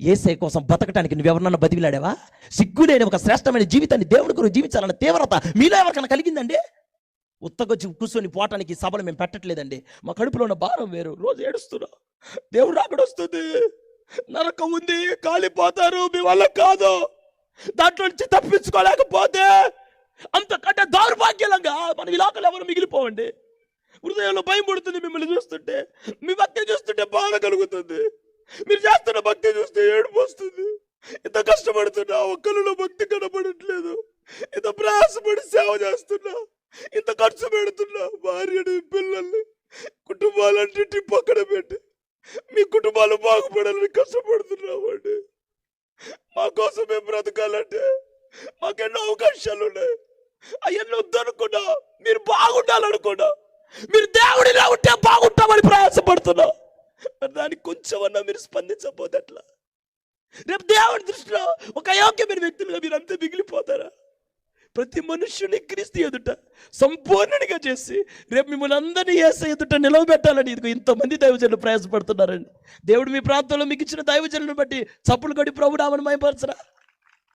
యేసయ్య కోసం బతకటానికి నువ్వెవరన్నా బతికిలాడావా? సిగ్గులేని ఒక శ్రేష్టమైన జీవితాన్ని దేవుడి కొరకు జీవించాలన్న తీవ్రత మీలో ఎవరికైనా కలిగిందండి? ఉత్తకొచ్చి కూర్చొని పోవటానికి సభలు మేము పెట్టట్లేదండి. మా కడుపులో ఉన్న భారం వేరు. రోజు ఏడుస్తున్నా, దేవుడు రాకడ వస్తుంది, నరకం ఉంది, కాలిపోతారు, మీ వల్ల కాదు, దాంట్లో నుంచి తప్పించుకోలేకపోతే అంతకంటే దౌర్భాగ్యంగా మనం ఈ లోకంలో ఎవరు మిగిలిపోవండి. హృదయంలో భయం పడుతుంది మిమ్మల్ని చూస్తుంటే, మీ భక్తి చూస్తుంటే బాధ కలుగుతుంది, మీరు చేస్తున్న భక్తి చూస్తే ఏడుపు వస్తుంది. ఇంత కష్టపడుతున్నా, ఒక్కరిలో భక్తి కనపడట్లేదు, ఇంత ప్రయాసపడి సేవ చేస్తున్నా, ఇంత ఖర్చు పెడుతున్నా, భార్యని, పిల్లల్ని, కుటుంబాలన్నింటినీ పక్కన పెట్టి మీ కుటుంబాలు బాగుపడాలని కష్టపడుతున్నామండి. మా కోసం మేము బ్రతకాలంటే మాకెన్నో అవకాశాలు ఉన్నాయి. అవన్నీ వద్దనుకున్నా, మీరు బాగుండాలనుకున్నా, మీరు దేవుడిలా ఉంటే బాగుంటామని ప్రయాసపడుతున్నా, మరి దానికి కొంచెమన్నా మీరు స్పందించకపోతే ఎట్లా? రేపు దేవుడి దృష్టిలో ఒక అయోగ్యమైన వ్యక్తులుగా మీరు అంతే మిగిలిపోతారా? ప్రతి మనుష్యుని క్రీస్తు ఎదుట సంపూర్ణునిగా చేసి రేపు మిమ్మల్ని అందరినీ యేసయ్య ఎదుట నిలవబెట్టాలని ఇదిగో ఇంతమంది దైవజనులు ప్రయాసపడుతున్నారండి. దేవుడు మీ ప్రాంతంలో మీకు ఇచ్చిన దైవజనులను బట్టి చప్పులు కొట్టి ప్రభునామని మహిమపరచరా?